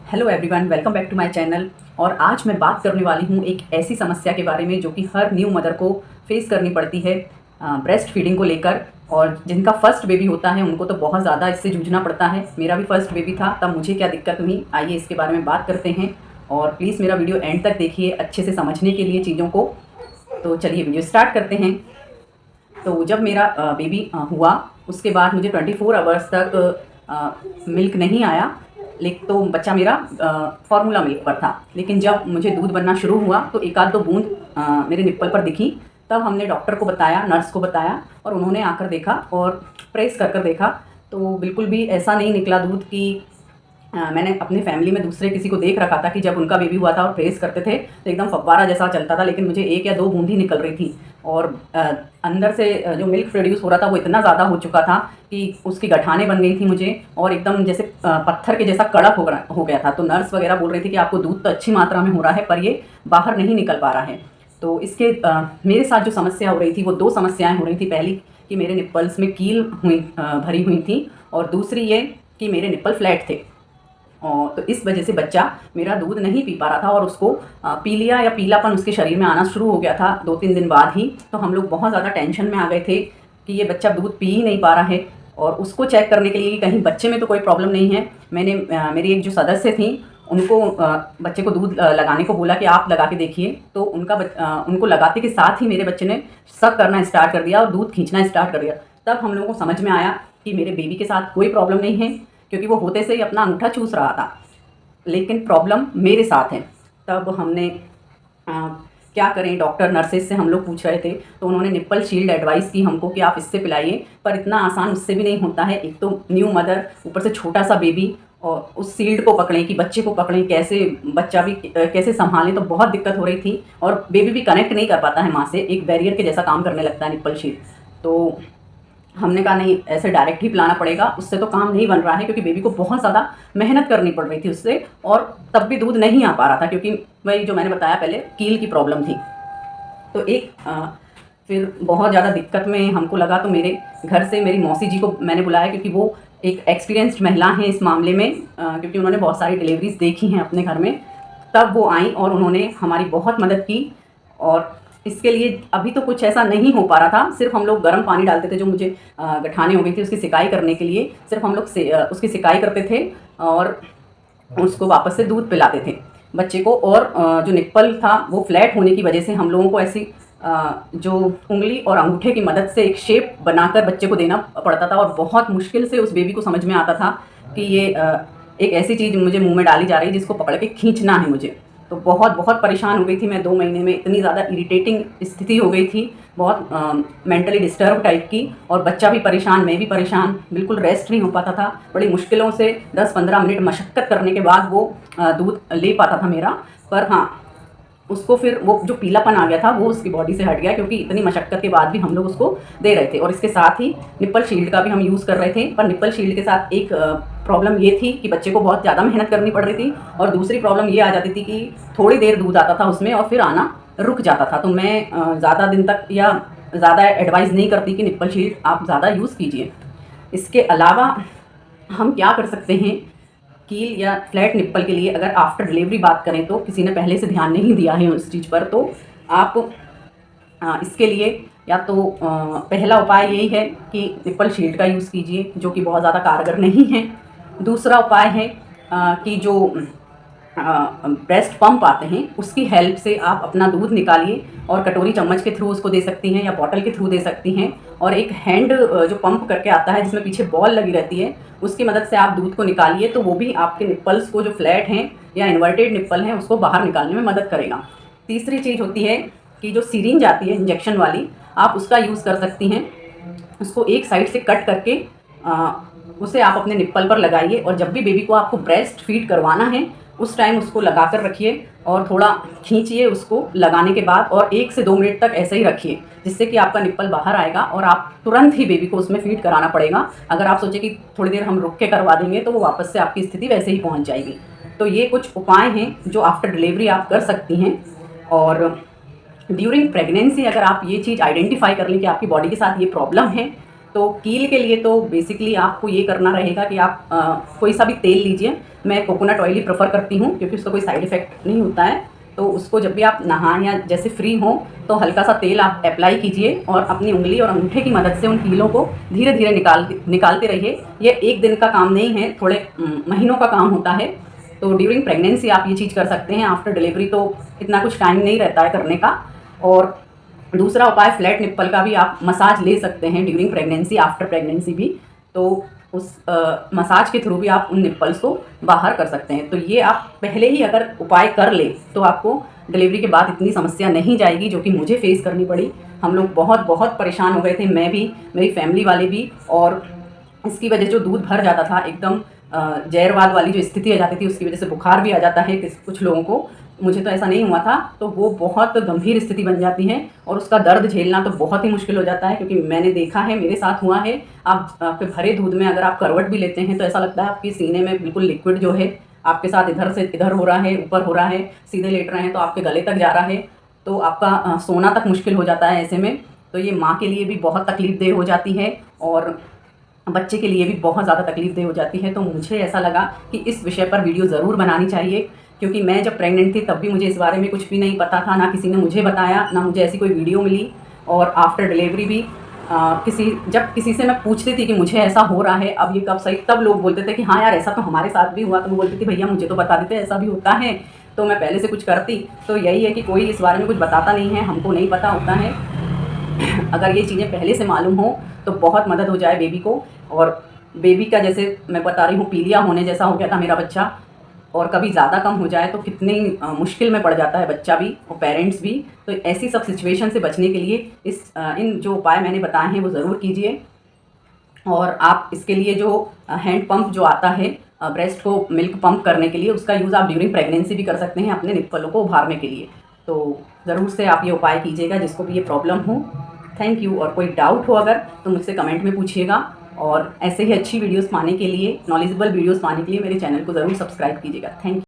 Hello everyone, welcome back to my channel. और आज मैं बात करने वाली हूँ एक ऐसी समस्या के बारे में जो कि हर न्यू मदर को फेस करनी पड़ती है ब्रेस्ट फीडिंग को लेकर। और जिनका फर्स्ट बेबी होता है उनको तो बहुत ज़्यादा इससे जूझना पड़ता है। मेरा भी फर्स्ट बेबी था, तब मुझे क्या दिक्कत हुई, आइए इसके बारे में बात करते हैं। और प्लीज़ मेरा वीडियो एंड तक देखिए अच्छे से समझने के लिए चीज़ों को। तो चलिए वीडियो स्टार्ट करते हैं। तो जब मेरा बेबी हुआ उसके बाद मुझे 24 आवर्स तक मिल्क नहीं आया, लेकिन तो बच्चा मेरा फार्मूला मिल्क पर था। लेकिन जब मुझे दूध बनना शुरू हुआ तो एक आध दो बूंद मेरे निप्पल पर दिखी। तब हमने डॉक्टर को बताया, नर्स को बताया, और उन्होंने आकर देखा और प्रेस कर कर देखा तो बिल्कुल भी ऐसा नहीं निकला दूध की। मैंने अपनी फैमिली में दूसरे किसी को देख रखा था कि जब उनका बेबी हुआ था और प्रेस करते थे तो एकदम फव्वारा जैसा चलता था, लेकिन मुझे एक या दो बूंद ही निकल रही थी। और अंदर से जो मिल्क प्रोड्यूस हो रहा था वो इतना ज़्यादा हो चुका था कि उसकी गठानें बन गई थी मुझे, और एकदम जैसे पत्थर के जैसा कड़क हो गया था। तो नर्स वगैरह बोल रही थी कि आपको दूध तो अच्छी मात्रा में हो रहा है पर ये बाहर नहीं निकल पा रहा है। तो इसके मेरे साथ जो समस्या हो रही थी वो दो समस्याएँ हो रही थी। पहली कि मेरे निप्पल्स में कील भरी हुई थी, और दूसरी ये कि मेरे निप्पल फ्लैट थे। और तो इस वजह से बच्चा मेरा दूध नहीं पी पा रहा था, और उसको पीलिया या पीलापन उसके शरीर में आना शुरू हो गया था 2-3 दिन बाद ही। तो हम लोग बहुत ज़्यादा टेंशन में आ गए थे कि ये बच्चा दूध पी ही नहीं पा रहा है। और उसको चेक करने के लिए कि कहीं बच्चे में तो कोई प्रॉब्लम नहीं है, मैंने मेरी एक जो सदस्य थी उनको बच्चे को दूध लगाने को बोला कि आप लगा के देखिए। तो उनको लगाते के साथ ही मेरे बच्चे ने शक करना स्टार्ट कर दिया और दूध खींचना स्टार्ट कर दिया। तब हम लोगों को समझ में आया कि मेरे बेबी के साथ कोई प्रॉब्लम नहीं है, क्योंकि वो होते से ही अपना अंगूठा चूस रहा था, लेकिन प्रॉब्लम मेरे साथ है। तब हमने क्या करें, डॉक्टर नर्सेज से हम लोग पूछ रहे थे तो उन्होंने निप्पल शील्ड एडवाइस की हमको कि आप इससे पिलाइए। पर इतना आसान उससे भी नहीं होता है। एक तो न्यू मदर, ऊपर से छोटा सा बेबी, और उस शील्ड को पकड़ें कि बच्चे को पकड़ें, कैसे बच्चा भी कैसे संभालें, तो बहुत दिक्कत हो रही थी। और बेबी भी कनेक्ट नहीं कर पाता है माँ से, एक बैरियर के जैसा काम करने लगता है निप्पल शील्ड। तो हमने कहा नहीं, ऐसे डायरेक्ट ही पिलाना पड़ेगा, उससे तो काम नहीं बन रहा है, क्योंकि बेबी को बहुत ज़्यादा मेहनत करनी पड़ रही थी उससे, और तब भी दूध नहीं आ पा रहा था, क्योंकि वही जो मैंने बताया पहले, कील की प्रॉब्लम थी। तो फिर बहुत ज़्यादा दिक्कत में हमको लगा, तो मेरे घर से मेरी मौसी जी को मैंने बुलाया, क्योंकि वो एक एक्सपीरियंस्ड महिला हैं इस मामले में, क्योंकि उन्होंने बहुत सारी डिलीवरीज देखी हैं अपने घर में। तब वो आई और उन्होंने हमारी बहुत मदद की। और इसके लिए अभी तो कुछ ऐसा नहीं हो पा रहा था, सिर्फ हम लोग गर्म पानी डालते थे, जो मुझे गठाने हो गई थी उसकी सिकाई करने के लिए सिर्फ हम लोग उसकी सिकाई करते थे और उसको वापस से दूध पिलाते थे बच्चे को। और जो निप्पल था वो फ्लैट होने की वजह से हम लोगों को ऐसी जो उंगली और अंगूठे की मदद से एक शेप बनाकर बच्चे को देना पड़ता था, और बहुत मुश्किल से उस बेबी को समझ में आता था कि ये एक ऐसी चीज़ मुझे मुंह में डाली जा रही है जिसको पकड़ के खींचना है मुझे। तो बहुत बहुत परेशान हो गई थी मैं 2 महीने में। इतनी ज़्यादा इरिटेटिंग स्थिति हो गई थी, बहुत मेंटली डिस्टर्ब टाइप की, और बच्चा भी परेशान, मैं भी परेशान, बिल्कुल रेस्ट नहीं हो पाता था। बड़ी मुश्किलों से 10-15 मिनट मशक्क़त करने के बाद वो दूध ले पाता था मेरा। पर हाँ, उसको फिर वो जो पीलापन आ गया था वो उसकी बॉडी से हट गया, क्योंकि इतनी मशक्क़त के बाद भी हम लोग उसको दे रहे थे। और इसके साथ ही निप्पल शील्ड का भी हम यूज़ कर रहे थे। पर निप्पल शील्ड के साथ एक प्रॉब्लम ये थी कि बच्चे को बहुत ज़्यादा मेहनत करनी पड़ रही थी, और दूसरी प्रॉब्लम ये आ जाती थी कि थोड़ी देर दूध आता था उसमें और फिर आना रुक जाता था। तो मैं ज़्यादा दिन तक या ज़्यादा एडवाइस नहीं करती कि निप्पल शील्ड आप ज़्यादा यूज़ कीजिए। इसके अलावा हम क्या कर सकते हैं, कील या फ्लैट निप्पल के लिए अगर आफ्टर डिलीवरी बात करें तो किसी ने पहले से ध्यान नहीं दिया है उस चीज़ पर, तो आप इसके लिए या तो पहला उपाय यही है कि निप्पल शील्ड का यूज़ कीजिए, जो कि बहुत ज़्यादा कारगर नहीं है। दूसरा उपाय है कि जो ब्रेस्ट पंप आते हैं उसकी हेल्प से आप अपना दूध निकालिए, और कटोरी चम्मच के थ्रू उसको दे सकती हैं या बॉटल के थ्रू दे सकती हैं। और एक हैंड जो पंप करके आता है जिसमें पीछे बॉल लगी रहती है, उसकी मदद से आप दूध को निकालिए, तो वो भी आपके निप्पल्स को जो फ्लैट हैं या इन्वर्टेड निप्पल हैं उसको बाहर निकालने में मदद करेगा। तीसरी चीज़ होती है कि जो सीरिंज आती है इंजेक्शन वाली, आप उसका यूज़ कर सकती हैं। उसको एक साइड से कट करके उसे आप अपने निप्पल पर लगाइए, और जब भी बेबी को आपको ब्रेस्ट फीड करवाना है उस टाइम उसको लगा कर रखिए, और थोड़ा खींचिए उसको लगाने के बाद, और 1 से 2 मिनट तक ऐसे ही रखिए, जिससे कि आपका निप्पल बाहर आएगा और आप तुरंत ही बेबी को उसमें फीड कराना पड़ेगा। अगर आप सोचें कि थोड़ी देर हम रुक के करवा देंगे तो वो वापस से आपकी स्थिति वैसे ही पहुंच जाएगी। तो ये कुछ उपाय हैं जो आफ्टर डिलीवरी आप कर सकती हैं। और ड्यूरिंग प्रेगनेंसी अगर आप ये चीज़ आइडेंटिफाई कर लें कि आपकी बॉडी के साथ ये प्रॉब्लम है, तो कील के लिए तो बेसिकली आपको ये करना रहेगा कि आप कोई सा भी तेल लीजिए। मैं कोकोनट ऑयल ही प्रेफर करती हूँ क्योंकि उसका कोई साइड इफ़ेक्ट नहीं होता है। तो उसको जब भी आप नहाएं या जैसे फ्री हों तो हल्का सा तेल आप अप्लाई कीजिए और अपनी उंगली और अंगूठे की मदद से उन कीलों को धीरे धीरे निकालते रहिए। ये एक दिन का काम नहीं है, थोड़े महीनों का काम होता है। तो ड्यूरिंग प्रेगनेंसी आप ये चीज़ कर सकते हैं। आफ्टर डिलीवरी तो इतना कुछ टाइम नहीं रहता है करने का। और दूसरा उपाय, फ्लैट निप्पल का भी आप मसाज ले सकते हैं ड्यूरिंग प्रेगनेंसी, आफ्टर प्रेगनेंसी भी। तो उस मसाज के थ्रू भी आप उन निप्पल्स को बाहर कर सकते हैं। तो ये आप पहले ही अगर उपाय कर ले तो आपको डिलीवरी के बाद इतनी समस्या नहीं जाएगी जो कि मुझे फेस करनी पड़ी। हम लोग बहुत बहुत परेशान हो गए थे, मैं भी, मेरी फैमिली वाले भी। और इसकी वजह जो दूध भर जाता था एकदम जहरवाद वाली जो स्थिति आ जाती थी, उसकी वजह से बुखार भी आ जाता है कुछ लोगों को। मुझे तो ऐसा नहीं हुआ था। तो वो बहुत गंभीर स्थिति बन जाती है और उसका दर्द झेलना तो बहुत ही मुश्किल हो जाता है, क्योंकि मैंने देखा है, मेरे साथ हुआ है। आप आपके भरे दूध में अगर आप करवट भी लेते हैं तो ऐसा लगता है आपके सीने में बिल्कुल लिक्विड जो है आपके साथ इधर से इधर हो रहा है, ऊपर हो रहा है, सीधे लेट रहे हैं तो आपके गले तक जा रहा है। तो आपका सोना तक मुश्किल हो जाता है ऐसे में। तो ये माँ के लिए भी बहुत तकलीफ़देह हो जाती है और बच्चे के लिए भी बहुत ज़्यादा तकलीफ़देह हो जाती है। तो मुझे ऐसा लगा कि इस विषय पर वीडियो ज़रूर बनानी चाहिए, क्योंकि मैं जब प्रेग्नेंट थी तब भी मुझे इस बारे में कुछ भी नहीं पता था, ना किसी ने मुझे बताया, ना मुझे ऐसी कोई वीडियो मिली। और आफ्टर डिलीवरी भी जब किसी से मैं पूछती थी कि मुझे ऐसा हो रहा है, अब ये कब सही, तब लोग बोलते थे कि हाँ यार ऐसा तो हमारे साथ भी हुआ। तो मैं बोलती थी भैया मुझे तो बता देते ऐसा भी होता है, तो मैं पहले से कुछ करती। तो यही है कि कोई इस बारे में कुछ बताता नहीं है, हमको नहीं पता होता है। अगर ये चीज़ें पहले से मालूम हो तो बहुत मदद हो जाए बेबी को। और बेबी का, जैसे मैं बता रही हूँ, पीलिया होने जैसा हो गया था मेरा बच्चा, और कभी ज़्यादा कम हो जाए तो कितनी मुश्किल में पड़ जाता है बच्चा भी और पेरेंट्स भी। तो ऐसी सब सिचुएशन से बचने के लिए इन जो उपाय मैंने बताए हैं वो ज़रूर कीजिए। और आप इसके लिए जो हैंड पंप जो आता है ब्रेस्ट को मिल्क पंप करने के लिए, उसका यूज़ आप ड्यूरिंग प्रेगनेंसी भी कर सकते हैं अपने निप्पलों को उभारने के लिए। तो ज़रूर से आप ये उपाय कीजिएगा जिसको भी ये प्रॉब्लम हो। Thank you. और कोई डाउट हो अगर तो मुझसे कमेंट में पूछिएगा। और ऐसे ही अच्छी वीडियोस पाने के लिए, नॉलेजेबल वीडियोस पाने के लिए मेरे चैनल को ज़रूर सब्सक्राइब कीजिएगा। Thank you.